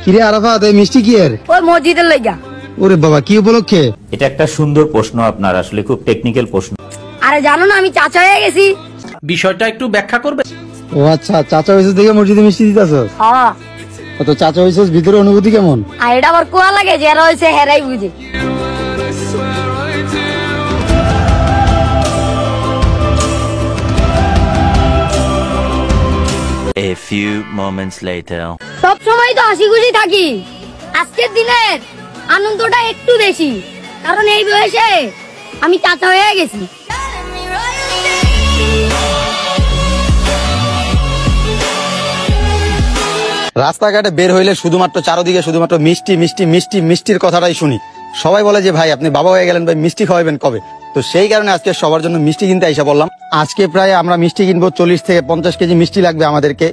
কিরে আরাফাত, এই মিষ্টি কি এর? ওই মসজিদের লাইগা। ওরে বাবা, কি উপলক্ষে? এটা একটা সুন্দর প্রশ্ন আপনার, আসলে খুব টেকনিক্যাল প্রশ্ন। আরে জানো না আমি চাচা হয়ে গেছি। বিষয়টা একটু ব্যাখ্যা করবে? ও আচ্ছা, চাচা হইছিস দেখে মসজিদে মিষ্টি দিতেছস? হ্যাঁ। তো চাচা হইছিস, ভিতরে অনুভূতি কেমন? আর এটা আবার কোয়া লাগে যারা হয়েছে হেরাই বুঝে। A few moments later. সব সময় তো হাসি খুশি থাকি, আজকের দিনের আনন্দটা একটু বেশি, কারণ এই বয়সে আমি চাচা হয়ে গেছি। রাস্তাঘাটে বের হইলে শুধুমাত্র চারদিকে শুধুমাত্র মিষ্টি মিষ্টি মিষ্টি মিষ্টির কথাটাই শুনি। সবাই বলে যে ভাই আপনি বাবা হয়ে গেলেন, ভাই মিষ্টি খাওয়াবেন কবে? তো সেই কারণে আজকে সবার জন্য মিষ্টি কিনতে আইসা বললাম। আজকে প্রায় আমরা মিষ্টি কিনবো 40 থেকে 50 কেজি মিষ্টি লাগবে আমাদেরকে।